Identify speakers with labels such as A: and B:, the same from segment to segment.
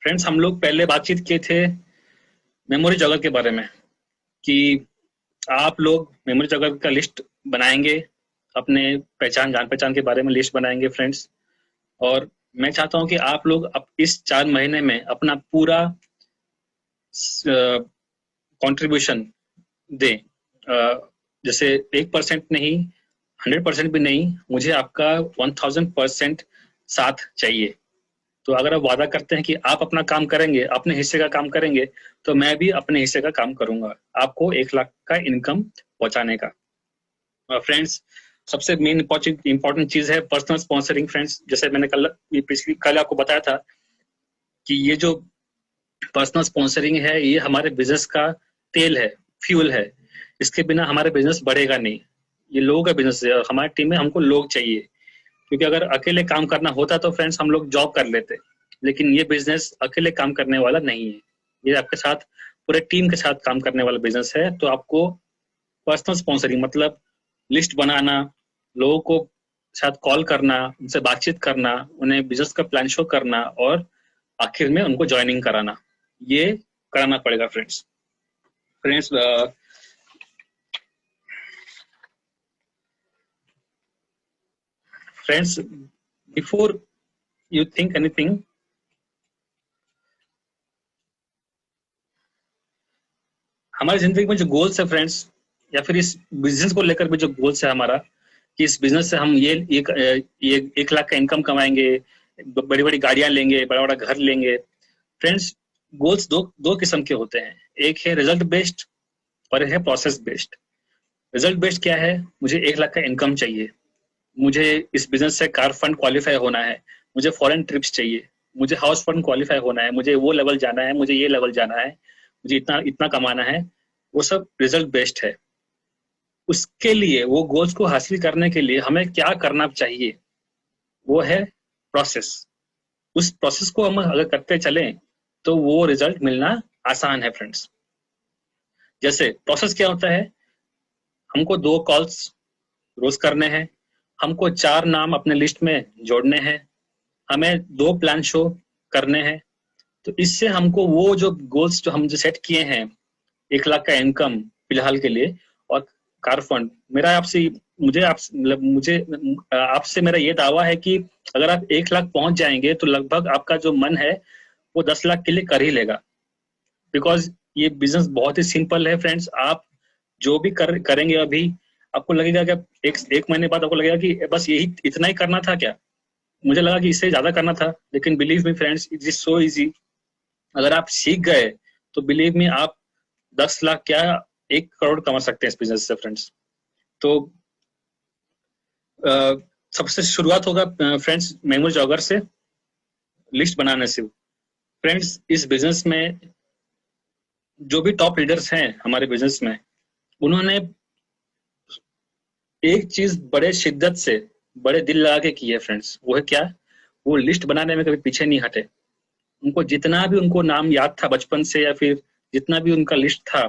A: Friends, हम लोग पहले बातचीत किए थे मेमोरी जगत के बारे में कि आप लोग मेमोरी जगत का लिस्ट बनाएंगे, अपने पहचान जान पहचान के बारे में लिस्ट बनाएंगे फ्रेंड्स। और मैं चाहता हूं कि आप लोग अब इस 4 महीने में अपना पूरा कंट्रीब्यूशन दें। जैसे 1% नहीं, 100% भी नहीं, मुझे आपका 1000% साथ चाहिए। तो अगर आप वादा करते हैं कि आप अपना काम करेंगे, अपने हिस्से का काम करेंगे, तो मैं भी अपने हिस्से का काम करूंगा आपको 1 लाख का इनकम पहुंचाने का। फ्रेंड्स, सबसे मेन इंपॉर्टेंट चीज है पर्सनल स्पॉन्सरिंग। फ्रेंड्स, जैसे मैंने कल आपको बताया था कि ये जो पर्सनल स्पॉन्सरिंग है, ये हमारे बिजनेस का तेल है, फ्यूल है। इसके बिना हमारा बिजनेस बढ़ेगा नहीं। ये लोगों का बिजनेस है और हमारी टीम में हमको लोग चाहिए, क्योंकि अगर अकेले काम करना होता तो फ्रेंड्स हम लोग जॉब कर लेते, लेकिन ये बिजनेस अकेले काम करने वाला नहीं है। ये आपके साथ पूरे टीम के साथ काम करने वाला बिजनेस है। तो आपको पर्सनल स्पॉन्सरिंग मतलब लिस्ट बनाना, लोगों को साथ कॉल करना, उनसे बातचीत करना, उन्हें बिजनेस का प्लान शो करना और आखिर में उनको ज्वाइनिंग कराना, ये कराना पड़ेगा friends. Friends, friends, before you think anything, हमारी जिंदगी में जो गोल्स है फ्रेंड्स, या फिर इस बिजनेस को लेकर भी जो गोल्स है हमारा, कि इस बिजनेस से हम ये 1 लाख का इनकम कमाएंगे, बड़ी बड़ी गाड़ियां लेंगे, बड़ा बड़ा घर लेंगे। फ्रेंड्स, गोल्स दो दो किस्म के होते हैं। एक है रिजल्ट बेस्ड और एक है प्रोसेस बेस्ड। रिजल्ट बेस्ड क्या है? मुझे 1 लाख का इनकम चाहिए, मुझे इस बिजनेस से कार फंड क्वालिफाई होना है, मुझे फॉरेन ट्रिप्स चाहिए, मुझे हाउस फंड क्वालिफाई होना है, मुझे वो लेवल जाना है, मुझे ये लेवल जाना है, मुझे इतना इतना कमाना है। वो सब रिजल्ट बेस्ड है। उसके लिए, वो गोल्स को हासिल करने के लिए हमें क्या करना चाहिए, वो है प्रोसेस। उस प्रोसेस को हम अगर करते चलें तो वो रिजल्ट मिलना आसान है फ्रेंड्स। जैसे प्रोसेस क्या होता है? हमको 2 कॉल्स रोज करने हैं, हमको 4 नाम अपने लिस्ट में जोड़ने हैं, हमें 2 प्लान शो करने हैं। तो इससे हमको वो जो गोल्स जो हम जो सेट किए हैं, 1 लाख का इनकम फिलहाल के लिए और कार फंड, मेरा आपसे मुझे आप मतलब मुझे आपसे मेरा ये दावा है कि अगर आप 1 लाख पहुंच जाएंगे तो लगभग आपका जो मन है वो 10 लाख के लिए कर ही लेगा। बिकॉज ये बिजनेस बहुत ही सिंपल है फ्रेंड्स। आप जो भी करेंगे अभी, आपको लगेगा कि एक एक महीने बाद आपको लगेगा कि बस यही इतना ही करना था क्या, मुझे लगा कि इससे ज्यादा करना था। लेकिन believe me friends, it is so easy. अगर आप सीख गए तो बिलीव मी, आप 10 लाख क्या 1 करोड़ कमा सकते हैं इस बिजनेस से फ्रेंड्स। तो सबसे शुरुआत होगा फ्रेंड्स मेमोरी जॉगर से, लिस्ट बनाने से। फ्रेंड्स, इस बिजनेस में जो भी टॉप लीडर्स हैं हमारे बिजनेस में, उन्होंने एक चीज बड़े शिद्दत से, बड़े दिल लगा के की है फ्रेंड्स। वो है क्या? वो लिस्ट बनाने में कभी पीछे नहीं हटे। उनको जितना भी उनको नाम याद था बचपन से, या फिर जितना भी उनका लिस्ट था,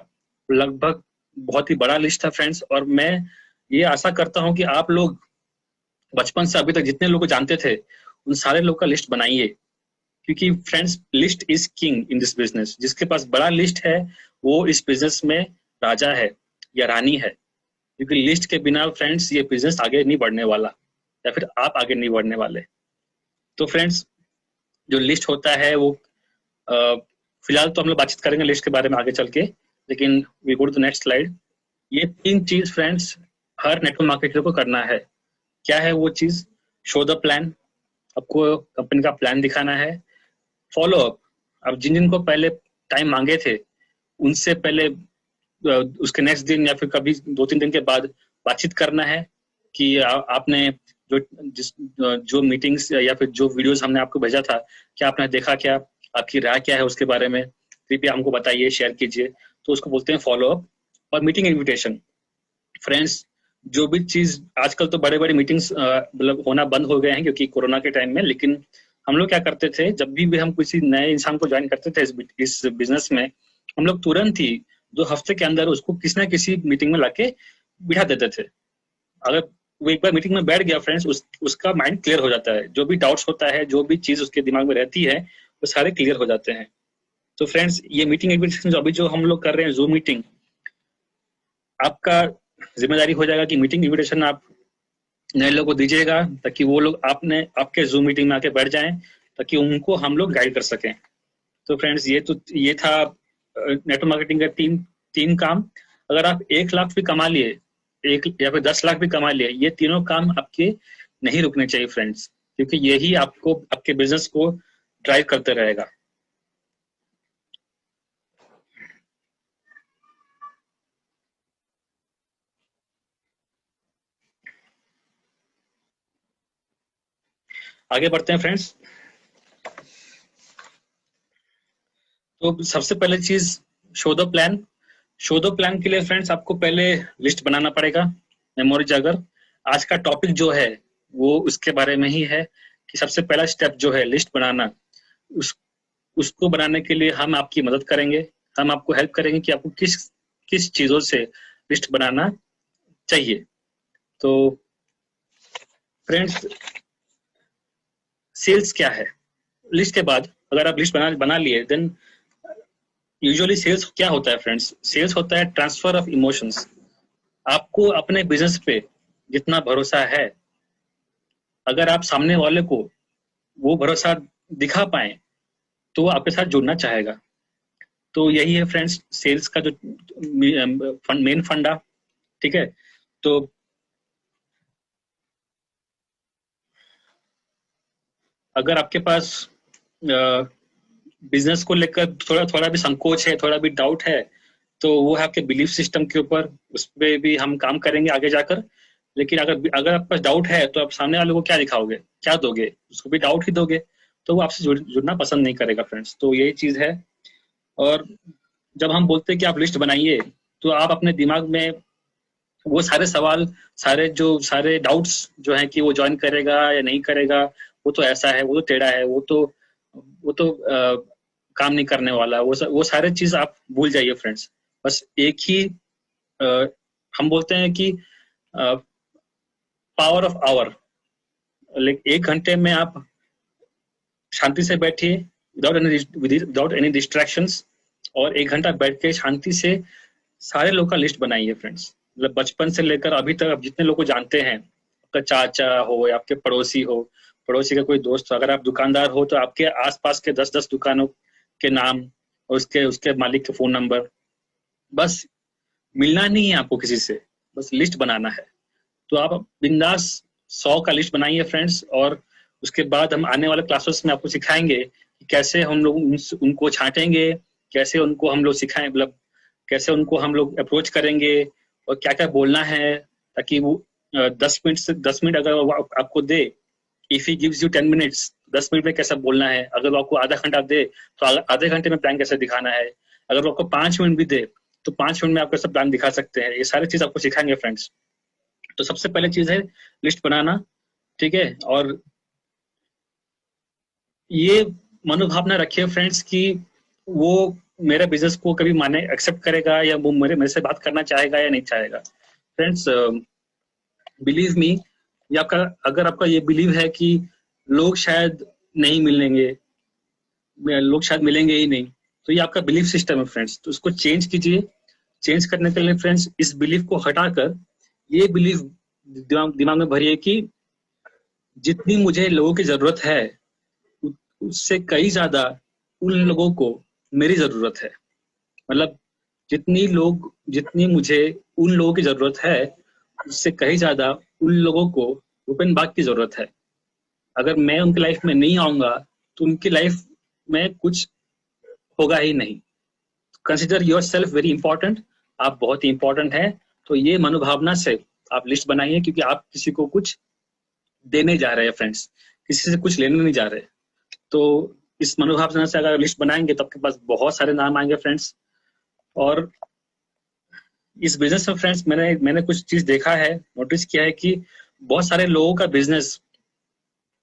A: लगभग बहुत ही बड़ा लिस्ट था फ्रेंड्स। और मैं ये आशा करता हूं कि आप लोग बचपन से अभी तक जितने लोग को जानते थे, उन सारे लोग का लिस्ट बनाइए। क्योंकि friends, list is king in this business. जिसके पास बड़ा लिस्ट है वो इस बिजनेस में राजा है या रानी है। क्योंकि लिस्ट के बिना फ्रेंड्स ये बिजनेस आगे नहीं बढ़ने वाला, या फिर आप आगे नहीं बढ़ने वाले। तो फ्रेंड्स, जो लिस्ट होता है वो फिलहाल तो हम लोग बातचीत करेंगे लिस्ट के बारे में आगे चल के, लेकिन we go to next slide. ये 3 चीज फ्रेंड्स हर नेटवर्क मार्केटर को करना है। क्या है वो चीज? शो द प्लान, आपको कंपनी का प्लान दिखाना है। फॉलो अप, अब जिन जिन को पहले टाइम मांगे थे उनसे पहले उसके नेक्स्ट दिन या फिर कभी 2-3 दिन के बाद बातचीत करना है कि आपने जो मीटिंग्स या फिर जो वीडियोस हमने आपको भेजा था, क्या आपने देखा, क्या आपकी राय क्या है उसके बारे में, कृपया हमको बताइए, शेयर कीजिए। तो उसको बोलते हैं फॉलो अप। और मीटिंग इन्विटेशन। फ्रेंड्स, जो भी चीज आजकल तो बड़े बड़े मीटिंग्स मतलब होना बंद हो गए हैं क्योंकि कोरोना के टाइम में, लेकिन हम लोग क्या करते थे, जब भी हम किसी नए इंसान को ज्वाइन करते थे इस बिजनेस में, हम लोग तुरंत ही 2 हफ्ते के अंदर उसको किसी ना किसी मीटिंग में लाके बिठा देते थे। अगर वो एक बार मीटिंग में बैठ गया फ्रेंड्स, उसका माइंड क्लियर हो जाता है। जो भी डाउट्स होता है, जो भी चीज उसके दिमाग में रहती है, वो सारे क्लियर हो जाते हैं। तो फ्रेंड्स, ये मीटिंग इन्विटेशन जो अभी जो हम लोग कर रहे हैं जूम मीटिंग, आपका जिम्मेदारी हो जाएगा कि मीटिंग इन्विटेशन आप नए लोगों को दीजिएगा, ताकि वो लोग आपने आपके जूम मीटिंग में आके बैठ जाएं, ताकि उनको हम लोग गाइड कर सकें। तो फ्रेंड्स, ये था नेटवर्क मार्केटिंग का तीन तीन काम। अगर आप 1 लाख भी कमा लिए, एक या फिर 10 लाख भी कमा लिए, ये तीनों काम आपके नहीं रुकने चाहिए फ्रेंड्स, क्योंकि यही आपको आपके बिजनेस को ड्राइव करते रहेगा। आगे बढ़ते हैं फ्रेंड्स। तो सबसे पहले चीज, show the plan. Show the plan के लिए फ्रेंड्स आपको पहले लिस्ट बनाना पड़ेगा। मेमोरी जागर, आज का टॉपिक जो है वो उसके बारे में ही है कि सबसे पहला स्टेप जो है लिस्ट बनाना, उस उसको बनाने के लिए हम आपकी मदद करेंगे। हम आपको हेल्प करेंगे कि आपको किस किस चीजों से लिस्ट बनाना चाहिए। तो फ्रेंड्स, सेल्स क्या है? लिस्ट के बाद अगर आप लिस्ट बना लिए, देन यूजुअली सेल्स क्या होता है फ्रेंड्स? सेल्स होता है ट्रांसफर ऑफ इमोशंस। आपको अपने बिजनेस पे जितना भरोसा है, अगर आप सामने वाले को वो भरोसा दिखा पाए, तो वो आपके साथ जुड़ना चाहेगा। तो यही है फ्रेंड्स सेल्स का जो मेन फंडा। ठीक है, तो अगर आपके पास बिजनेस को लेकर थोड़ा थोड़ा भी संकोच है, थोड़ा भी डाउट है, तो वो है आपके बिलीफ सिस्टम के ऊपर, उस पर भी हम काम करेंगे आगे जाकर। लेकिन अगर अगर आपके पास डाउट है, तो आप सामने वाले को क्या दिखाओगे, क्या दोगे? उसको भी डाउट ही दोगे, तो वो आपसे जुड़ना पसंद नहीं करेगा फ्रेंड्स। तो यही चीज है। और जब हम बोलते हैं कि आप लिस्ट बनाइए, तो आप अपने दिमाग में वो सारे सवाल, सारे डाउट्स जो हैं कि वो ज्वाइन करेगा या नहीं करेगा, वो तो ऐसा है, वो तो टेढ़ा है, वो तो काम नहीं करने वाला, वो सारे चीज आप भूल जाइए फ्रेंड्स। बस एक ही आ, हम बोलते हैं कि पावर ऑफ आवर। 1 घंटे में आप शांति से बैठिए, विदाउट एनी डिस्ट्रैक्शंस, और 1 घंटा बैठ के शांति से सारे लोग का लिस्ट बनाइए फ्रेंड्स। मतलब बचपन से लेकर अभी तक आप जितने लोग को जानते हैं, आपका चाचा हो या आपके पड़ोसी हो, पड़ोसी का कोई दोस्त हो, अगर आप दुकानदार हो तो आपके आसपास के 10-10 दुकानों के नाम और उसके उसके मालिक के फोन नंबर। बस मिलना नहीं है आपको किसी से, बस लिस्ट बनाना है। तो आप बिंदास 100 का लिस्ट बनाइए फ्रेंड्स। और उसके बाद हम आने वाले क्लासेस में आपको सिखाएंगे कि कैसे हम लोग उनको छांटेंगे, कैसे उनको हम लोग सिखाएं, मतलब कैसे उनको हम लोग अप्रोच करेंगे और क्या क्या बोलना है, ताकि वो 10 मिनट अगर वो आपको दे, if he gives you 10 minutes, 10 minute में कैसा बोलना है। अगर वो आपको आधा घंटा दे, तो आधे घंटे में प्लान कैसे दिखाना है। अगर वो आपको 5 मिनट भी दे, तो 5 मिनट में आप कैसे प्लान दिखा सकते हैं। ये सारी चीज आपको सिखाएंगे फ्रेंड्स। तो सबसे पहले चीज है लिस्ट बनाना। ठीक है, और ये मनोभावना रखिए फ्रेंड्स कि वो मेरे बिजनेस को कभी माने एक्सेप्ट करेगा, या वो मेरे से बात करना चाहेगा या नहीं चाहेगा। फ्रेंड्स, बिलीव मी, ये आपका, अगर आपका ये बिलीव है कि लोग शायद नहीं मिलेंगे, लोग शायद मिलेंगे ही नहीं, तो ये आपका बिलीफ सिस्टम है फ्रेंड्स। तो उसको चेंज कीजिए। चेंज करने के लिए फ्रेंड्स इस बिलीफ को हटाकर ये बिलीफ दिमाग में भरिए कि जितनी मुझे लोगों की जरूरत है, उससे कई ज्यादा उन लोगों को मेरी जरूरत है। मतलब जितनी मुझे उन लोगों की जरूरत है, उससे कहीं ज्यादा उन लोगों को भूपेन बाग की जरूरत है। अगर मैं उनकी लाइफ में नहीं आऊंगा, तो उनकी लाइफ में कुछ होगा ही नहीं। Consider your self very important. आप बहुत ही इंपॉर्टेंट हैं। तो ये मनोभावना से आप लिस्ट बनाइए, क्योंकि आप किसी को कुछ देने जा रहे हैं फ्रेंड्स, किसी से कुछ लेने नहीं जा रहे। तो इस मनोभावना से अगर लिस्ट बनाएंगे, तो आपके पास बहुत सारे नाम आएंगे फ्रेंड्स। और इस बिजनेस में फ्रेंड्स, मैंने कुछ चीज देखा है, नोटिस किया है कि बहुत सारे लोगों का बिजनेस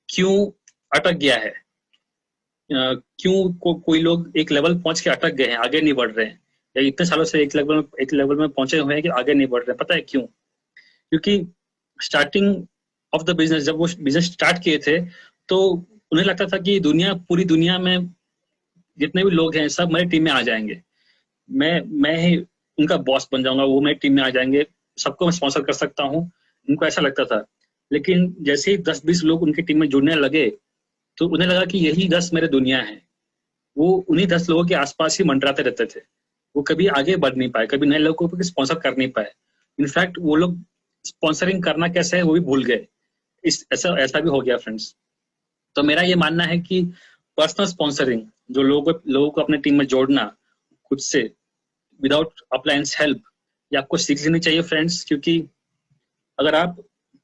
A: क्यों अटक गया है। क्यों कोई लोग एक लेवल पहुंच के अटक गए हैं, आगे नहीं बढ़ रहे हैं, या इतने सालों से एक लेवल में पहुंचे हुए हैं कि आगे नहीं बढ़ रहे हैं। पता है क्यों? क्योंकि स्टार्टिंग ऑफ द बिजनेस, जब वो बिजनेस स्टार्ट किए थे, तो उन्हें लगता था कि पूरी दुनिया में जितने भी लोग हैं सब मेरी टीम में आ जाएंगे, मैं ही उनका बॉस बन जाऊंगा, वो मेरी टीम में आ जाएंगे, सबको मैं स्पॉन्सर कर सकता हूँ। उनको ऐसा लगता था। लेकिन जैसे ही 10-20 लोग उनकी टीम में जुड़ने लगे तो उन्हें लगा कि यही 10 मेरे दुनिया है। वो उन्हीं 10 लोगों के आसपास ही मंडराते रहते थे। वो कभी आगे बढ़ नहीं पाए, कभी नए लोगों को स्पॉन्सर कर नहीं पाए। इनफैक्ट वो लोग स्पॉन्सरिंग करना कैसे है वो भी भूल गए। इस ऐसा ऐसा भी हो गया फ्रेंड्स। तो मेरा ये मानना है कि पर्सनल स्पॉन्सरिंग, जो लोगों को अपने टीम में जोड़ना खुद से विदाउट अप्लायंस हेल्प, ये आपको सीख लेनी चाहिए फ्रेंड्स। क्योंकि अगर आप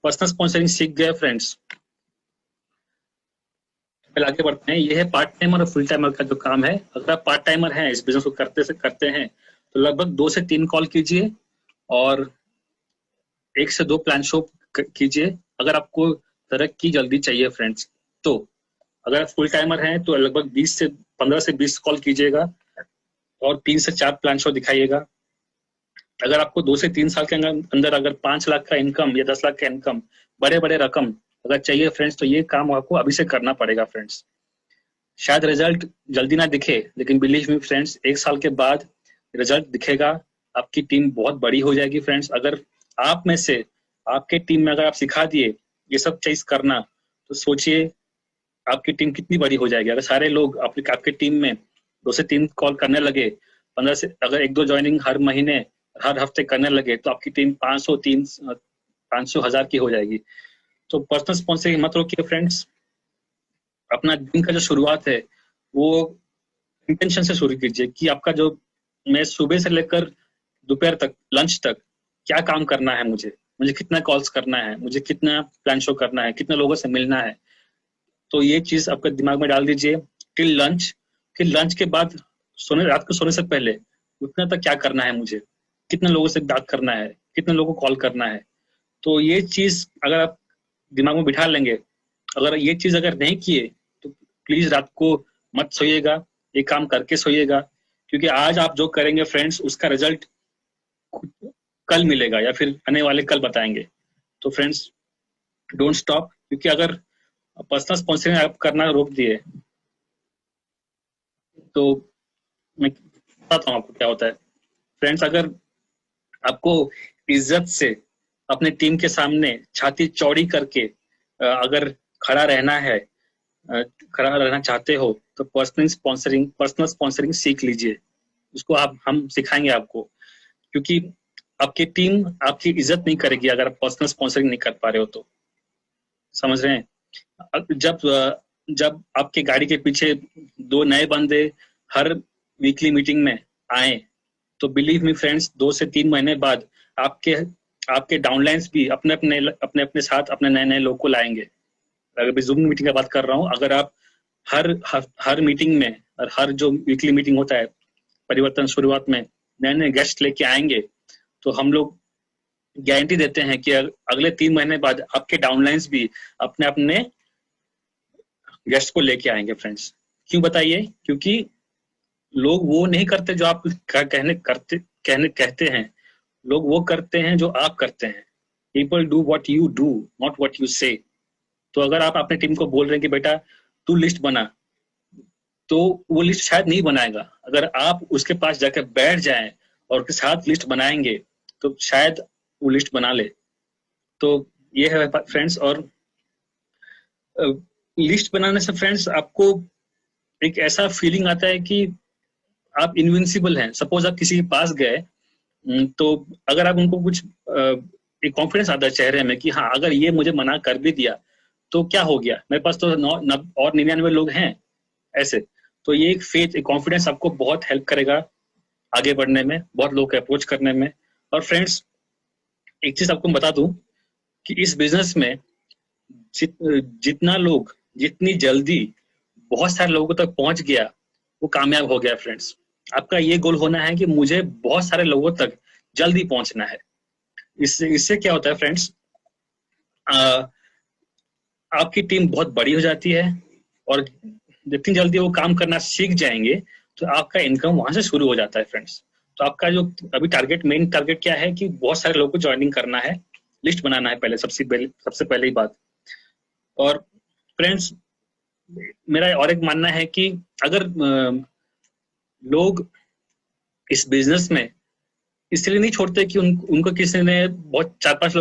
A: पर्सनल स्पॉन्सरिंग सीख गए फ्रेंड्स, पहले आगे बढ़ते हैं। ये है पार्ट टाइमर और फुल टाइमर का जो काम है। अगर आप पार्ट टाइमर हैं, इस बिजनेस को करते हैं, तो लगभग 2 से 3 कॉल कीजिए और 1 से 2 प्लान शो कीजिए। अगर आपको तरक्की जल्दी चाहिए फ्रेंड्स, तो अगर आप फुल टाइमर हैं तो लगभग 15 से 20 कॉल कीजिएगा और 3 से 4 प्लान शो दिखाइएगा। अगर आपको 2 से 3 साल के अंदर अगर 5 लाख का इनकम या 10 लाख का इनकम, बड़े बड़े रकम अगर चाहिए फ्रेंड्स, तो ये काम आपको अभी से करना पड़ेगा फ्रेंड्स। शायद रिजल्ट जल्दी ना दिखे, लेकिन बिलीव मी फ्रेंड्स, 1 साल के बाद रिजल्ट दिखेगा। आपकी टीम बहुत बड़ी हो जाएगी फ्रेंड्स। अगर आप में से आपके टीम में अगर आप सिखा दिए ये सब चीज करना, तो सोचिए आपकी टीम कितनी बड़ी हो जाएगी। अगर सारे लोग आपके टीम में 2 से 3 कॉल करने लगे, 15 से अगर 1-2 ज्वाइनिंग हर महीने हर हफ्ते करने लगे, तो आपकी टीम 500 1000 की हो जाएगी। तो पर्सनल स्पॉन्सरिंग मत रोकिए फ्रेंड्स। अपना दिन का जो शुरुआत है वो इंटेंशन से शुरू कीजिए कि आपका जो, मैं सुबह से लेकर दोपहर तक, लंच तक क्या काम करना है, मुझे कितना कॉल्स करना है, मुझे कितना प्लान शो करना है, कितने लोगों से मिलना है। तो ये चीज आपके दिमाग में डाल दीजिए टिल लंच। फिर लंच के बाद रात को सोने से पहले उतना तक क्या करना है, मुझे कितने लोगों से बात करना है, कितने लोगों को कॉल करना है। तो ये चीज अगर आप दिमाग में बिठा लेंगे, अगर ये चीज अगर नहीं किए तो प्लीज रात को मत सोइएगा, ये काम करके सोइएगा। क्योंकि आज आप जो करेंगे फ्रेंड्स, उसका रिजल्ट कल मिलेगा या फिर आने वाले कल बताएंगे। तो फ्रेंड्स डोंट स्टॉप। क्योंकि अगर पर्सनल स्पॉन्सरिंग आप करना रोक दिए तो मैं बताता हूँ आपको क्या होता है फ्रेंड्स। अगर आपको इज्जत से अपने टीम के सामने छाती चौड़ी करके अगर खड़ा रहना है, खड़ा रहना चाहते हो, तो पर्सनल स्पॉन्सरिंग सीख लीजिए। उसको हम सिखाएंगे आपको। क्योंकि आपकी टीम आपकी इज्जत नहीं करेगी अगर आप पर्सनल स्पॉन्सरिंग नहीं कर पा रहे हो तो। समझ रहे हैं? जब आपके गाड़ी के पीछे 2 नए बंदे हर वीकली मीटिंग में आए, तो बिलीव मी फ्रेंड्स, 2 से 3 महीने बाद आपके आपके डाउनलाइंस भी अपने अपने साथ अपने नए नए लोग को लाएंगे। अगर जूम मीटिंग की बात कर रहा हूँ, अगर आप हर मीटिंग में और हर जो वीकली मीटिंग होता है, परिवर्तन शुरुआत में नए नए गेस्ट लेके आएंगे, तो हम लोग गारंटी देते हैं कि अगले 3 महीने बाद आपके डाउनलाइंस भी अपने अपने गेस्ट को लेके आएंगे फ्रेंड्स। क्यों बताइए? क्योंकि लोग वो नहीं करते जो आप कहते हैं, लोग वो करते हैं जो आप करते हैं। People do what you do, not what you से। तो अगर आप अपने टीम को बोल रहे हैं कि बेटा तू लिस्ट बना, तो वो लिस्ट शायद नहीं बनाएगा। अगर आप उसके पास जाकर बैठ जाएं और उसके साथ लिस्ट बनाएंगे, तो शायद वो लिस्ट बना ले। तो ये है फ्रेंड्स। और लिस्ट बनाने से फ्रेंड्स आपको एक ऐसा फीलिंग आता है कि आप इनविंसिबल हैं। सपोज आप किसी के पास गए, तो अगर आप उनको कुछ एक कॉन्फिडेंस आता है चेहरे में कि हाँ, अगर ये मुझे मना कर भी दिया तो क्या हो गया, मेरे पास तो और 99 लोग हैं ऐसे। तो ये एक फेथ, एक कॉन्फिडेंस आपको बहुत हेल्प करेगा आगे बढ़ने में, बहुत लोग अप्रोच करने में। और फ्रेंड्स एक चीज आपको बता दूं कि इस बिजनेस में जितनी जल्दी बहुत सारे लोगों तक पहुंच गया, वो कामयाब हो गया फ्रेंड्स। आपका ये गोल होना है कि मुझे बहुत सारे लोगों तक जल्दी पहुंचना है। इससे क्या होता है फ्रेंड्स, आपकी टीम बहुत बड़ी हो जाती है और जितनी जल्दी वो काम करना सीख जाएंगे, तो आपका इनकम वहां से शुरू हो जाता है फ्रेंड्स। तो आपका जो अभी मेन टारगेट क्या है कि बहुत सारे लोगों को ज्वाइनिंग करना है, लिस्ट बनाना है पहले, सबसे पहले ही बात। और फ्रेंड्स मेरा और एक मानना है कि अगर लोग इस बिजनेस में इसलिए नहीं छोड़ते कि उनको किसी ने बहुत चार पांच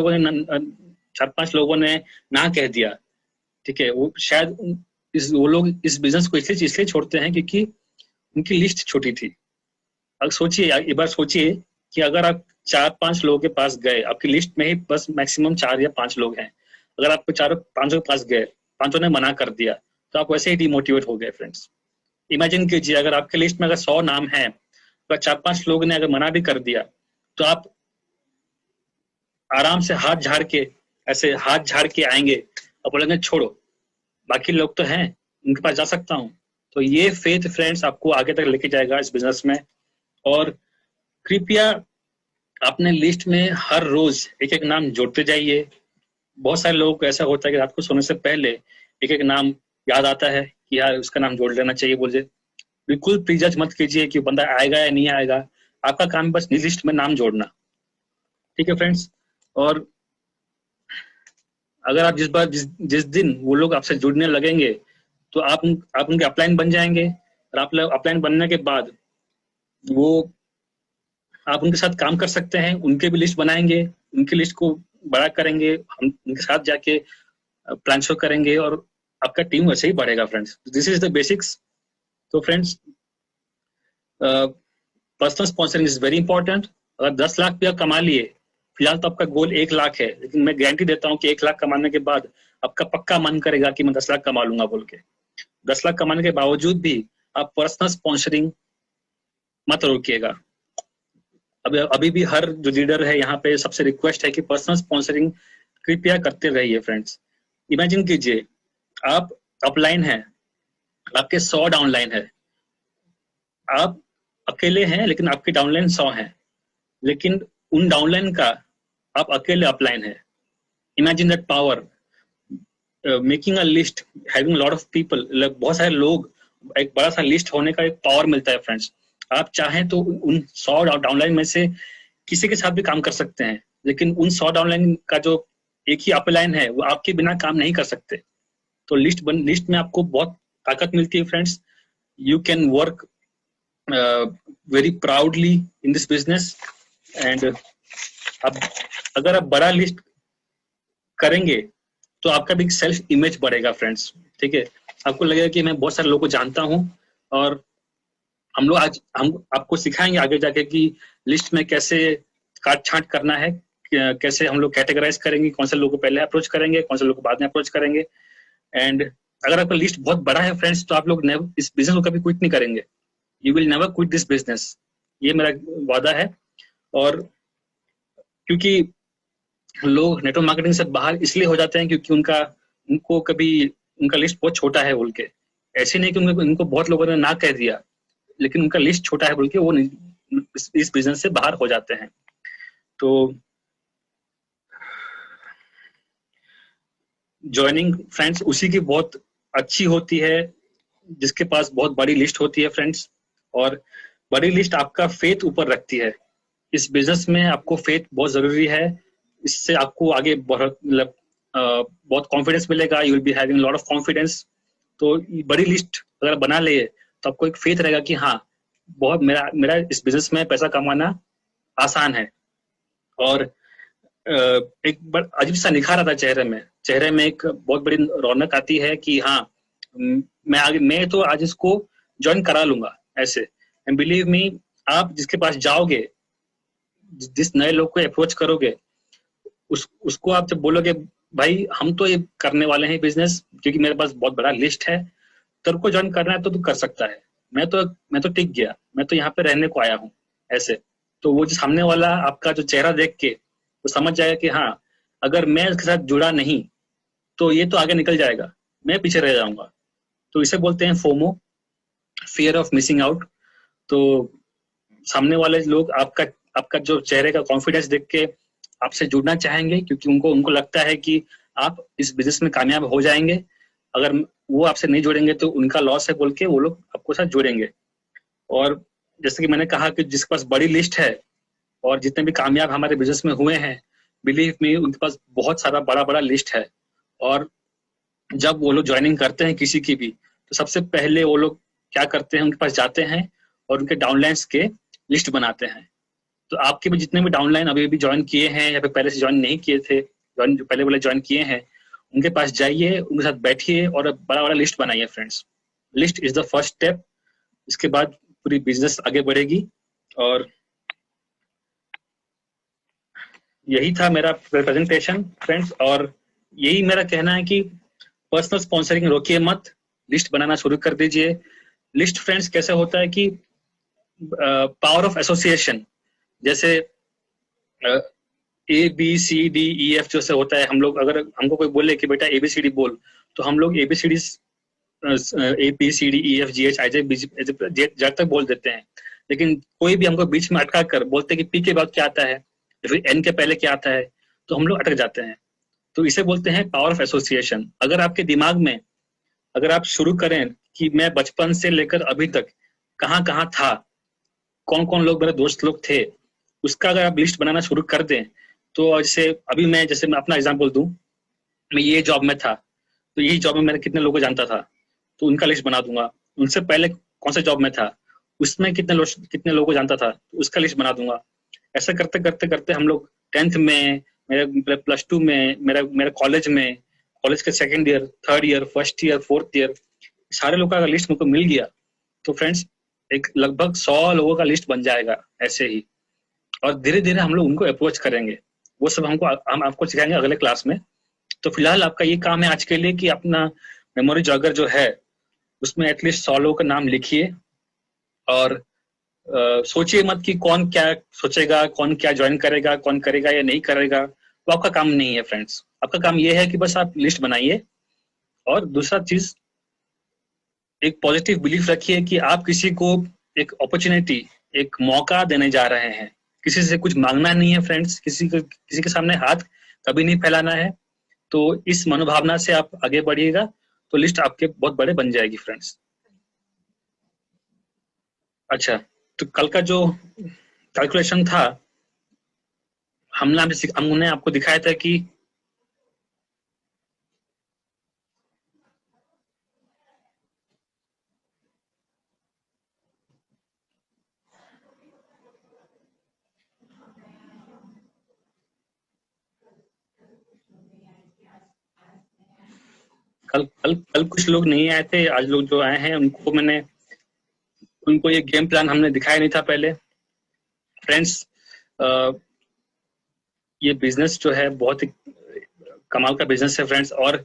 A: लोगों ने ना कह दिया, ठीक है। वो शायद वो लोग इस बिजनेस को इसलिए इसलिए छोड़ते हैं क्योंकि उनकी लिस्ट छोटी थी। अब सोचिए, एक बार सोचिए कि अगर आप चार पांच लोगों के पास गए, आपकी लिस्ट में ही बस मैक्सिमम चार या पांच लोग हैं, अगर आप चारों पांचों के पास गए, पांचों ने मना कर दिया, तो आप वैसे ही डिमोटिवेट हो गए फ्रेंड्स। इमेजिन कीजिए, अगर आपके लिस्ट में अगर 100 नाम है, अगर चार पांच लोग ने अगर मना भी कर दिया, तो आप आराम से हाथ झाड़ के, ऐसे हाथ झाड़ के आएंगे और बोलेंगे छोड़ो, बाकी लोग तो हैं, उनके पास जा सकता हूँ। तो ये फेथ फ्रेंड्स आपको आगे तक लेके जाएगा इस बिजनेस में। और कृपया अपने लिस्ट में हर रोज एक एक नाम जोड़ते जाइए। बहुत सारे लोगों को ऐसा होता है कि रात को सोने से पहले एक एक नाम याद आता है कि यार उसका नाम जोड़ लेना चाहिए बोलिए। बिल्कुल प्रीजज मत कीजिए कि बंदा आएगा या नहीं आएगा, आपका काम बस लिस्ट में नाम जोड़ना, ठीक है फ्रेंड्स। और अगर आप जिस दिन वो लोग आपसे जुड़ने लगेंगे, तो आप उनके अपलाइन बन जाएंगे। और आप अपलाइन बनने के बाद वो आप उनके साथ काम कर सकते हैं, उनके भी लिस्ट बनाएंगे, उनकी लिस्ट को बड़ा करेंगे, हम उनके साथ जाके प्लान शो करेंगे और आपका टीम वैसे ही बढ़ेगा friends. This is the basics. तो friends, personal sponsoring is very important. अगर 10 लाख भी आप कमा लिए, फिलहाल तो आपका गोल 1 लाख है, लेकिन मैं गारंटी देता हूँ कि 1 लाख कमाने के बाद आपका पक्का मन करेगा कि मैं 10 लाख कमा लूंगा बोल के। 10 लाख कमाने के बावजूद भी आप पर्सनल स्पॉन्सरिंग मत रोकिएगा। अभी भी हर जो लीडर है यहाँ पे सबसे रिक्वेस्ट है कि पर्सनल स्पॉन्सरिंग कृपया करते रहिए फ्रेंड्स। इमेजिन कीजिए, आप अपलाइन है, आपके 100 डाउनलाइन है, आप अकेले हैं लेकिन आपके डाउनलाइन 100 हैं, लेकिन उन डाउनलाइन का आप अकेले अपलाइन है। Imagine that power, making a list, having lot of people, बहुत सारे लोग, एक बड़ा सा लिस्ट होने का एक पावर मिलता है फ्रेंड्स। आप चाहें तो उन 100 डाउनलाइन में से किसी के साथ भी काम कर सकते हैं, लेकिन उन 100 डाउनलाइन का जो एक ही अपलाइन है वो आपके बिना काम नहीं कर सकते। तो लिस्ट में आपको बहुत ताकत मिलती है friends. You can work very proudly in this business. And अब अगर आप बड़ा लिस्ट करेंगे तो आपका भी सेल्फ इमेज बढ़ेगा फ्रेंड्स, ठीक है। आपको लगेगा कि मैं बहुत सारे लोगों को जानता हूँ, और हम आपको सिखाएंगे आगे जाके कि लिस्ट में कैसे काट छांट करना है, कैसे हम लोग कैटेगराइज करेंगे, कौन से लोगों को पहले अप्रोच करेंगे, कौन से लोगों को बाद में अप्रोच करेंगे। एंड अगर आपका लिस्ट बहुत बड़ा है फ्रेंड्स, तो आप लोग इस बिजनेस को कभी क्विट नहीं करेंगे। You will never quit this business, ये मेरा वादा है। और क्योंकि लोग नेटवर्क मार्केटिंग से बाहर इसलिए हो जाते हैं क्योंकि उनको कभी उनका लिस्ट बहुत छोटा है बोल के। ऐसे नहीं कि उनको बहुत लोगों ने ना कह दिया, लेकिन उनका लिस्ट छोटा है बोल के वो इस बिजनेस से बाहर हो जाते हैं। तो ज्वाइनिंग फ्रेंड्स उसी की बहुत अच्छी होती है जिसके पास बहुत बड़ी लिस्ट होती है फ्रेंड्स। और बड़ी लिस्ट आपका फेथ ऊपर रखती है। इस बिजनेस में आपको फेथ बहुत जरूरी है। इससे आपको आगे बहुत कॉन्फिडेंस मिलेगा। You will be having lot of confidence. तो बड़ी लिस्ट अगर बना ले तो आपको एक फेथ रहेगा कि हाँ, बहुत मेरा इस बिजनेस में पैसा कमाना आसान है। और एक अजीब सा निखार आता है चेहरे में एक बहुत बड़ी रौनक आती है कि हाँ, मैं तो आज इसको ज्वाइन करा लूंगा ऐसे। एंड बिलीव मी, आप जिसके पास जाओगे, जिस नए लोग को अप्रोच करोगे, उसको आप जब बोलोगे भाई हम तो ये करने वाले हैं बिजनेस, क्योंकि मेरे पास बहुत बड़ा लिस्ट है, तेरे को ज्वाइन करना है तो तू कर सकता है, मैं तो टिक गया, मैं तो यहाँ पे रहने को आया हूँ ऐसे। तो वो जो सामने वाला आपका जो चेहरा देख के वो समझ जाएगा कि हाँ, अगर मैं इसके साथ जुड़ा नहीं तो ये तो आगे निकल जाएगा, मैं पीछे रह जाऊंगा। तो इसे बोलते हैं FOMO, fear of missing out. तो सामने वाले लोग आपका जो चेहरे का कॉन्फिडेंस देख के आपसे जुड़ना चाहेंगे, क्योंकि उनको लगता है कि आप इस बिजनेस में कामयाब हो जाएंगे। अगर वो आपसे नहीं जुड़ेंगे तो उनका लॉस है बोल के वो लोग आपको साथ जुड़ेंगे। और जैसे कि मैंने कहा कि जिसके पास बड़ी लिस्ट है और जितने भी कामयाब हमारे बिजनेस में हुए हैं, बिलीव मी, उनके पास बहुत सारा बड़ा बड़ा लिस्ट है। और जब वो लोग ज्वाइनिंग करते हैं किसी की भी, तो सबसे पहले वो लोग क्या करते हैं, उनके पास जाते हैं और उनके डाउनलाइंस के लिस्ट बनाते हैं। तो आपके भी जितने भी डाउनलाइन अभी भी ज्वाइन किए हैं या फिर पहले से ज्वाइन नहीं किए थे, ज्वाइन जो पहले वाले ज्वाइन किए हैं, उनके पास जाइए, उनके साथ बैठिए और बड़ा बड़ा लिस्ट बनाइए friends. List is the first step. इसके बाद पूरी बिजनेस आगे बढ़ेगी। और यही था मेरा प्रेजेंटेशन फ्रेंड्स। और यही मेरा कहना है कि पर्सनल स्पॉन्सरिंग रोकिए मत, लिस्ट बनाना शुरू कर दीजिए। लिस्ट फ्रेंड्स कैसे होता है कि पावर ऑफ एसोसिएशन, जैसे A B C D E F जैसे होता है, हम लोग अगर हमको कोई बोले कि बेटा एबीसीडी बोल, तो हम लोग A B C D A B C D E F G H I J Z तक बोल देते हैं। लेकिन कोई भी हमको बीच में अटका कर बोलते हैं कि पी के बाद क्या आता है या फिर एन के पहले क्या आता है, तो हम लोग अटक जाते हैं। तो इसे बोलते हैं पावर ऑफ एसोसिएशन। अगर आपके दिमाग में, अगर आप शुरू करें कि मैं बचपन से लेकर अभी तक कहाँ कहाँ था, कौन कौन लोग मेरे दोस्त लोग थे, उसका अगर आप लिस्ट बनाना शुरू कर दें, तो जैसे अभी मैं अपना एग्जांपल दूं, मैं ये जॉब में था, तो यही जॉब में मैंने कितने लोगों को जानता था, तो उनका लिस्ट बना दूंगा। उनसे पहले कौन से जॉब में था, उसमें कितने लोगों को जानता था, तो उसका लिस्ट बना दूंगा। ऐसा करते करते करते हम लोग 10th में, मेरे +2 में, मेरे कॉलेज में, कॉलेज के 2nd year, 3rd year, 1st year, 4th year, सारे लोगों का लिस्ट मुझको मिल गया। तो फ्रेंड्स एक लगभग 100 लोगों का लिस्ट बन जाएगा ऐसे ही। और धीरे धीरे हम लोग उनको अप्रोच करेंगे, वो सब हम आपको सिखाएंगे अगले क्लास में। तो फिलहाल आपका ये काम है आज के लिए कि अपना मेमोरी जॉगर जो है उसमें एटलीस्ट 100 लोगों का नाम लिखिए। और सोचिए मत कि कौन क्या सोचेगा, कौन क्या ज्वाइन करेगा, कौन करेगा या नहीं करेगा, वो आपका काम नहीं है फ्रेंड्स। आपका काम ये है कि बस आप लिस्ट बनाइए। और दूसरा चीज, एक पॉजिटिव बिलीफ रखिए कि आप किसी को एक अपॉर्चुनिटी, एक मौका देने जा रहे हैं। किसी से कुछ मांगना नहीं है फ्रेंड्स, किसी के सामने हाथ कभी नहीं फैलाना है। तो इस मनोभावना से आप आगे बढ़िएगा, तो लिस्ट आपके बहुत बड़े बन जाएगी फ्रेंड्स। अच्छा, तो कल का जो कैलकुलेशन था, हमने आपको दिखाया था कि कल कुछ लोग नहीं आए थे, आज लोग जो आए हैं उनको ये गेम प्लान हमने दिखाया नहीं था पहले। फ्रेंड्स ये बिजनेस जो है बहुत ही कमाल का बिजनेस है फ्रेंड्स। और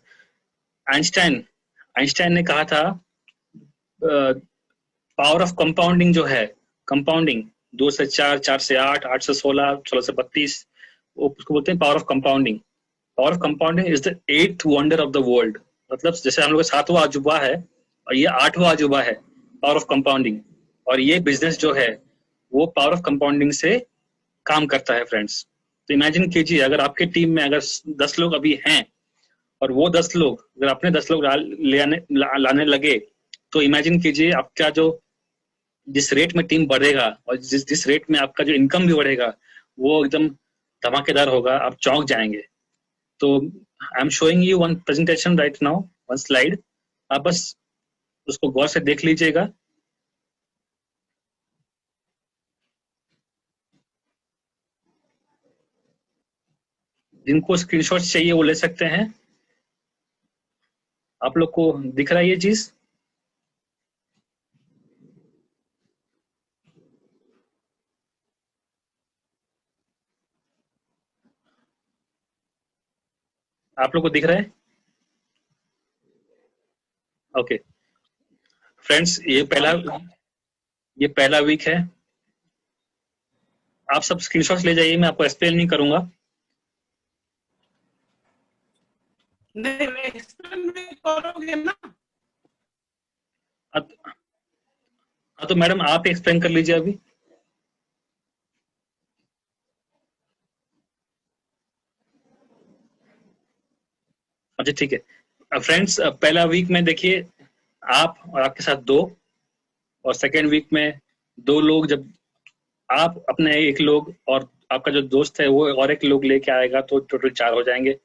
A: आइंस्टाइन ने कहा था पावर ऑफ कंपाउंडिंग जो है, कंपाउंडिंग 2 से 4, 4 से 8, 8 से 16, 16 से 32, वो उसको बोलते हैं power of compounding. Power of compounding is the 8th wonder of the world. मतलब जैसे हम लोग का 7वां अजूबा है और ये 8वां अजूबा है, पावर ऑफ कंपाउंडिंग। और ये बिजनेस जो है वो पावर ऑफ कंपाउंडिंग से काम करता है फ्रेंड्स। तो इमेजिन कीजिए, अगर आपके टीम में अगर 10 लोग अभी हैं और वो 10 लोग अगर अपने 10 लोग लाने लगे, तो इमेजिन कीजिए आपका जो जिस रेट में टीम बढ़ेगा और जिस रेट में आपका जो इनकम भी बढ़ेगा, वो एकदम धमाकेदार होगा, आप चौंक जाएंगे। तो I am showing you one presentation right now, one slide, आप बस उसको गौर से देख लीजिएगा। जिनको स्क्रीनशॉट चाहिए वो ले सकते हैं। आप लोग को दिख रहा है ये चीज? आप लोग को दिख रहा है? ओके फ्रेंड्स, ये पहला वीक है। आप सब स्क्रीनशॉट्स ले जाइए, मैं आपको एक्सप्लेन नहीं करूंगा।
B: नहीं, एक्सप्लेन नहीं करोगे ना?
A: हाँ तो मैडम आप एक्सप्लेन कर लीजिए अभी। अच्छा ठीक है फ्रेंड्स, पहला वीक में देखिए आप और आपके साथ 2, और सेकेंड वीक में 2 लोग, जब आप अपने 1 लोग और आपका जो दोस्त है वो और 1 लोग लेके आएगा, तो टोटल 4 हो जाएंगे।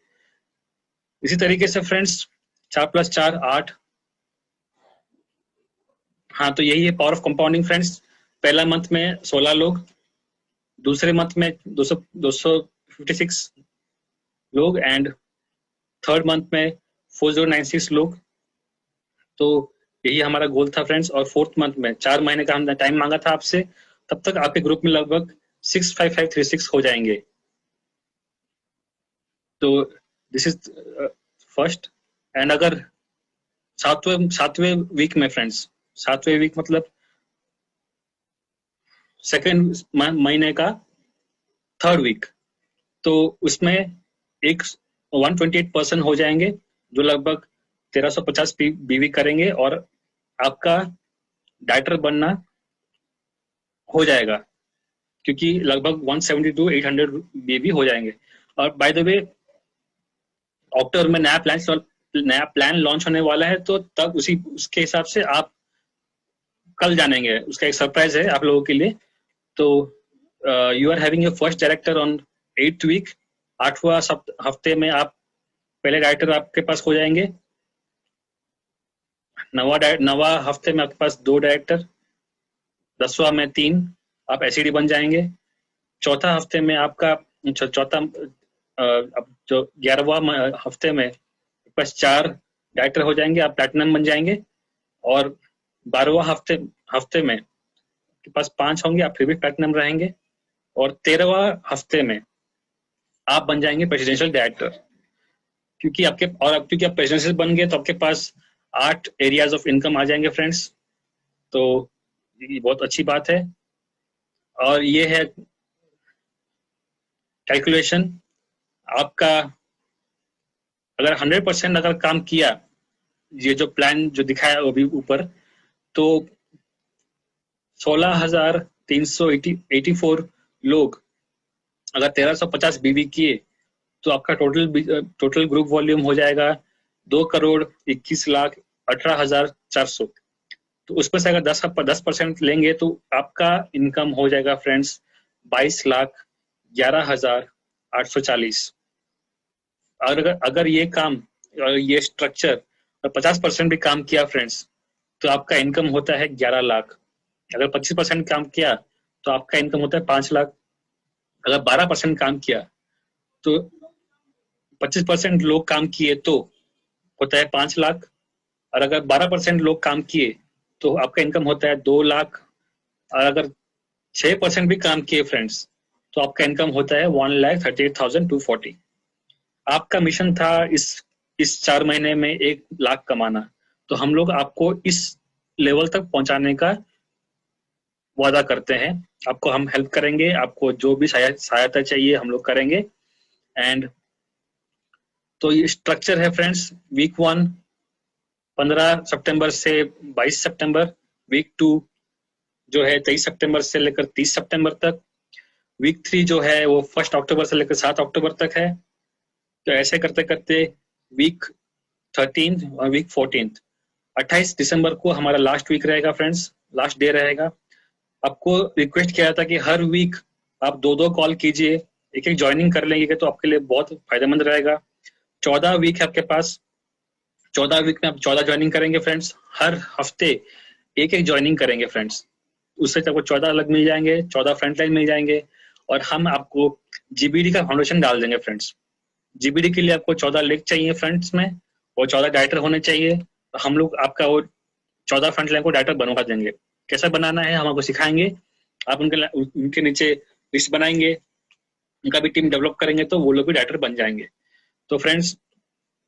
A: इसी तरीके से फ्रेंड्स 4 + 4 8। हाँ तो यही है पावर ऑफ कंपाउंडिंग फ्रेंड्स। पहला मंथ में 16 लोग, दूसरे मंथ में 256 लोग, एंड थर्ड मंथ में 4096 लोग। तो यही हमारा गोल था फ्रेंड्स। और फोर्थ मंथ में 4 महीने का हमने टाइम मांगा था आपसे, तब तक आपके ग्रुप में लगभग 65536 हो जाएंगे। तो दिस इज फर्स्ट। एंड अगर सातवें वीक में फ्रेंड्स, सातवें वीक मतलब सेकेंड महीने का थर्ड वीक, तो उसमें एक 128% हो जाएंगे, जो लगभग 1350 बीवी करेंगे, और आपका डाइटर बनना हो जाएगा, क्योंकि लगभग 170 to 800 बीवी हो जाएंगे। और बाय द वे अक्टूबर में नया प्लान लॉन्च होने वाला है, तो तब उसके हिसाब से आप कल जानेंगे। उसका एक सरप्राइज है आप लोगों के लिए। तो you are having your first director on 8th week. 8वां हफ्ते में आप पहले डायरेक्टर आपके पास हो जाएंगे। 9वां हफ्ते में आपके पास 2 डायरेक्टर, 10वां में 3, आप एसईडी बन जाएंगे। चौथा हफ्ते में आपका अब जो 11वां हफ्ते में बस 4 डायरेक्टर हो जाएंगे, आप प्लैटिनम बन जाएंगे। और 12वां हफ्ते में आपके पास 5 होंगे, आप फिर भी प्लैटिनम रहेंगे। और 13वां हफ्ते में आप बन जाएंगे प्रेसिडेंशियल डायरेक्टर, क्योंकि आप प्रेसिडेंशियल बन गए तो आपके पास 8 एरियाज ऑफ इनकम आ जाएंगे फ्रेंड्स। तो ये बहुत अच्छी बात है। और ये है कैलकुलेशन आपका। अगर 100% अगर काम किया, ये जो प्लान जो दिखाया अभी ऊपर, तो 16,384 लोग अगर 1350 बीवी किए, तो आपका टोटल ग्रुप वॉल्यूम हो जाएगा 2,21,18,400। तो उसमें से अगर 10% लेंगे तो आपका इनकम हो जाएगा फ्रेंड्स 22,11,840। अगर ये काम और ये स्ट्रक्चर 50% भी काम किया फ्रेंड्स, तो आपका इनकम होता है 11 लाख। अगर 25% काम किया तो आपका इनकम होता है 5 लाख। अगर 12% काम किया तो 25% लोग काम किए तो होता है 5 लाख। और अगर 12% लोग काम किए तो आपका इनकम होता है 2 लाख। और अगर 6% भी काम किए फ्रेंड्स, तो आपका इनकम होता है 1,38,240। आपका मिशन था इस 4 महीने में 1 लाख कमाना, तो हम लोग आपको इस लेवल तक पहुंचाने का वादा करते हैं। आपको हम हेल्प करेंगे, आपको जो भी सहायता चाहिए हम लोग करेंगे। एंड तो ये स्ट्रक्चर है फ्रेंड्स। वीक 1 15 सितंबर से 22 सितंबर, वीक 2 जो है 23 सितंबर से लेकर 30 सितंबर तक, वीक 3 जो है वो 1 अक्टूबर से लेकर 7 अक्टूबर तक है। तो ऐसे करते करते वीक 13 और वीक 14, 28 दिसंबर को हमारा लास्ट वीक रहेगा फ्रेंड्स, लास्ट डे रहेगा। आपको रिक्वेस्ट किया था कि हर वीक आप 2-2 कॉल कीजिए, एक ज्वाइनिंग कर लेंगे तो आपके लिए बहुत फायदेमंद रहेगा। 14 वीक है आपके पास, 14 वीक में आप 14 ज्वाइनिंग करेंगे फ्रेंड्स। हर हफ्ते एक ज्वाइनिंग करेंगे फ्रेंड्स, उससे आपको 14 अलग मिल जाएंगे, 14 फ्रंटलाइन मिल जाएंगे। और हम आपको जीबीडी का फाउंडेशन डाल देंगे फ्रेंड्स। जीबीडी के लिए आपको 14 लेग चाहिए फ्रंट्स में, और 14 डायरेक्टर होने चाहिए। तो हम लोग आपका वो 14 फ्रंटलाइन को डायरेक्टर बनवा देंगे। कैसा बनाना है हम आपको सिखाएंगे। आप उनके नीचे लिस्ट बनाएंगे, उनका भी टीम डेवलप करेंगे, तो वो लोग भी डायरेक्टर बन जाएंगे। तो फ्रेंड्स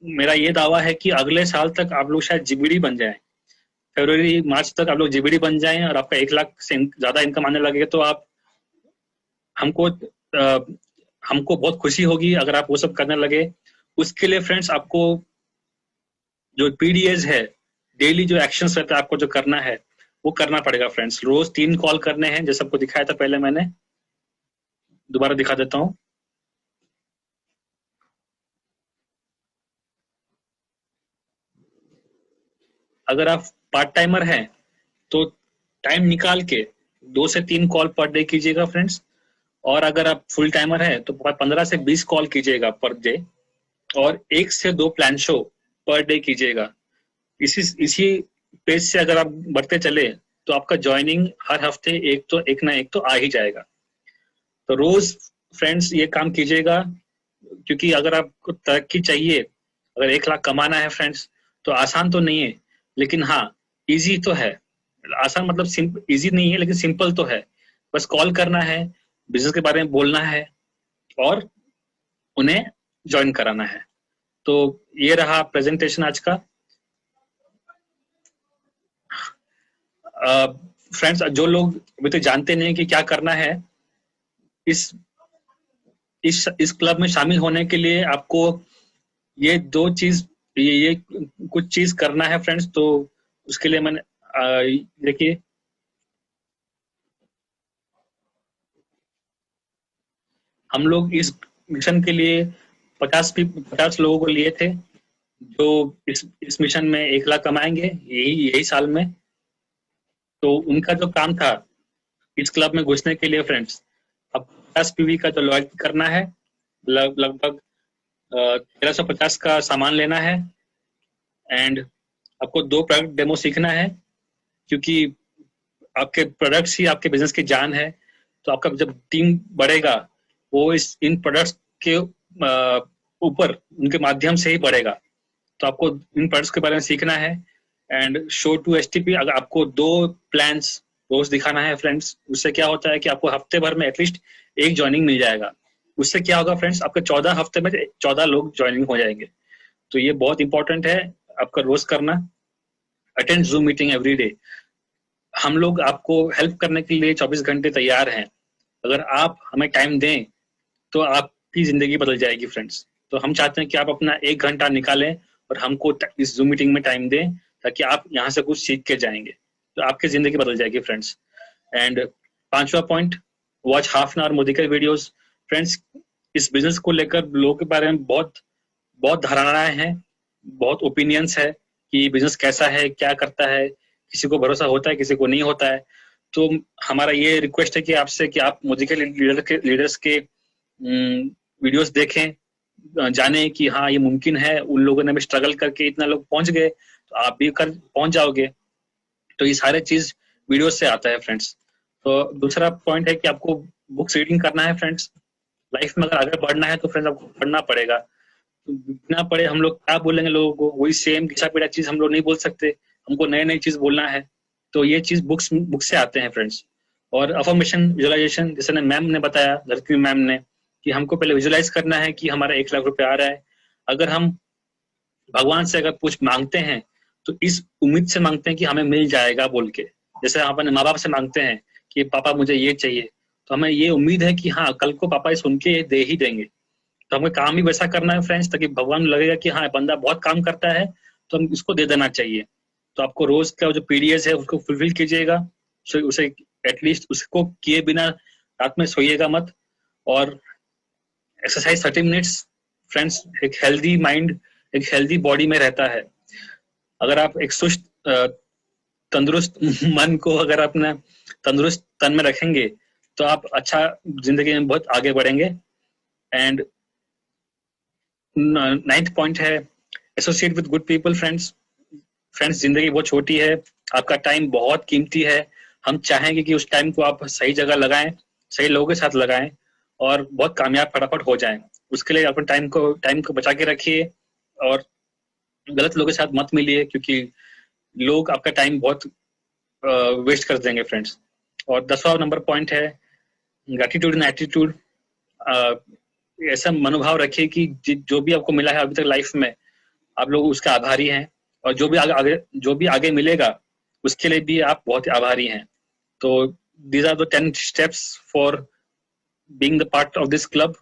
A: मेरा ये दावा है कि अगले साल तक आप लोग शायद जीबीडी बन जाएं, फरवरी मार्च तक आप लोग जीबीडी बन जाएं, और आपका 1 लाख से ज्यादा इनकम आने लगेगा। तो आप हमको बहुत खुशी होगी अगर आप वो सब करने लगे। उसके लिए फ्रेंड्स आपको जो पीडीएस है, डेली जो एक्शंस रहता है आपको जो करना है वो करना पड़ेगा फ्रेंड्स। रोज 3 कॉल करने हैं, जैसे आपको दिखाया था पहले, मैंने दोबारा दिखा देता हूं। अगर आप पार्ट टाइमर हैं तो टाइम निकाल के 2 से 3 कॉल पर डे कीजिएगा फ्रेंड्स। और अगर आप फुल टाइमर हैं तो 15 से 20 कॉल कीजिएगा पर डे, और 1 से 2 प्लान शो पर डे कीजिएगा। इसी पेज से अगर आप बढ़ते चले तो आपका ज्वाइनिंग हर हफ्ते एक ना एक तो आ ही जाएगा। तो रोज फ्रेंड्स ये काम कीजिएगा, क्योंकि अगर आपको तरक्की चाहिए, अगर 1 लाख कमाना है फ्रेंड्स, तो आसान तो नहीं है, लेकिन हाँ इजी तो है। आसान मतलब इजी नहीं है, लेकिन सिंपल तो है। बस कॉल करना है, बिजनेस के बारे में बोलना है और उन्हें ज्वाइन कराना है। तो ये रहा प्रेजेंटेशन आज का। फ्रेंड्स, जो लोग अभी तक जानते नहीं कि क्या करना है, इस इस क्लब में शामिल होने के लिए आपको ये दो चीज ये कुछ चीज करना है फ्रेंड्स। तो उसके लिए मैंने देखिए, हम लोग इस मिशन के लिए 50 लोगों को लिए थे, जो इस मिशन में 1 लाख कमाएंगे यही साल में। तो उनका जो काम था इस क्लब में घुसने के लिए फ्रेंड्स, अब 50 PV का जो लॉयल्टी करना है, लगभग 1350 का सामान लेना है, एंड आपको 2 प्रोडक्ट डेमो सीखना है, क्योंकि आपके प्रोडक्ट्स ही आपके बिजनेस की जान है। तो आपका जब टीम बढ़ेगा, वो इन प्रोडक्ट्स के ऊपर उनके माध्यम से ही बढ़ेगा। तो आपको इन प्रोडक्ट्स के बारे में सीखना है। एंड शो टू STP, अगर आपको 2 प्लान्स रोज दिखाना है फ्रेंड्स, उससे क्या होता है कि आपको हफ्ते भर में एटलीस्ट एक ज्वाइनिंग मिल जाएगा। उससे क्या होगा फ्रेंड्स, आपके 14 हफ्ते में 14 लोग ज्वाइनिंग हो जाएंगे। तो ये बहुत इंपॉर्टेंट है आपका रोज करना। Attend zoom meeting every day. हम लोग आपको हेल्प करने के लिए 24 घंटे तैयार हैं। अगर आप हमें टाइम दें तो आपकी जिंदगी बदल जाएगी फ्रेंड्स। तो हम चाहते हैं कि आप अपना 1 घंटा निकालें और हमको इस जूम मीटिंग में टाइम दें, ताकि आप यहाँ से कुछ सीख के जाएंगे, तो आपकी जिंदगी बदल जाएगी फ्रेंड्स। एंड 5वां point, watch half an hour Modicare videos. Friends, इस बिजनेस को लेकर लोगों के बारे में बहुत बहुत धारणाएं हैं, बहुत ओपिनियंस है कि बिजनेस कैसा है, क्या करता है, किसी को भरोसा होता है, किसी को नहीं होता है। तो हमारा ये रिक्वेस्ट है कि आपसे कि आप मोदी के लीडर्स के वीडियोस देखें, जाने कि हाँ ये मुमकिन है, उन लोगों ने भी स्ट्रगल करके इतना लोग पहुंच गए, तो आप भी पहुंच जाओगे। तो ये सारे चीज वीडियोस से आता है फ्रेंड्स। तो दूसरा पॉइंट है कि आपको बुक्स रीडिंग करना है फ्रेंड्स। लाइफ में अगर आगे बढ़ना है तो फ्रेंड्स आपको पढ़ना पड़ेगा। तो बिना पढ़े हम लोग क्या बोलेंगे लोगों को, वही सेम घिसा पिटा चीज हम लोग नहीं बोल सकते, हमको नई नई चीज बोलना है। तो ये चीज बुक से आते हैं फ्रेंड्स। और अफर्मेशन, विजुअलाइजेशन, जैसे मैम ने बताया, धरती मैम ने, कि हमको पहले विजुअलाइज करना है कि हमारा 1 लाख रुपए आ रहा है। अगर हम भगवान से अगर कुछ मांगते हैं तो इस उम्मीद से मांगते हैं कि हमें मिल जाएगा बोल के। जैसे हम अपने माँ बाप से मांगते हैं कि पापा मुझे ये चाहिए, तो हमें ये उम्मीद है कि हाँ कल को पापा सुन के ये दे ही देंगे। तो हमें काम भी वैसा करना है फ्रेंड्स, ताकि भगवान लगेगा कि हाँ बंदा बहुत काम करता है, तो हम इसको दे देना चाहिए। तो आपको रोज का जो PDS है उसको फुलफिल कीजिएगा, उसे एटलीस्ट उसको किए बिना रात में सोइएगा मत। और एक्सरसाइज 30 मिनट्स फ्रेंड्स। एक हेल्दी माइंड एक हेल्दी बॉडी में रहता है। अगर आप एक सुस्त तंदुरुस्त मन को अगर अपना तंदुरुस्त तन में रखेंगे, तो आप अच्छा जिंदगी में बहुत आगे बढ़ेंगे। एंड 9th पॉइंट है, associate with good people friends. Friends, जिंदगी बहुत छोटी है, आपका टाइम बहुत कीमती है। हम चाहेंगे कि उस टाइम को आप सही जगह लगाएं, सही लोगों के साथ लगाएं और बहुत कामयाब फटाफट हो जाएं। उसके लिए अपने टाइम को बचा के रखिए और गलत लोगों के साथ मत मिलिए, क्योंकि लोग आपका टाइम बहुत वेस्ट कर देंगे फ्रेंड्स। और 10वां नंबर पॉइंट है, ग्रैटिट्यूड एंड एटीट्यूड। ऐसा मनोभाव रखिए कि जो भी आपको मिला है अभी तक लाइफ में, आप लोग उसके आभारी हैं, और जो भी आगे मिलेगा उसके लिए भी आप बहुत आभारी हैं। तो these are the 10 steps for being the part of this club.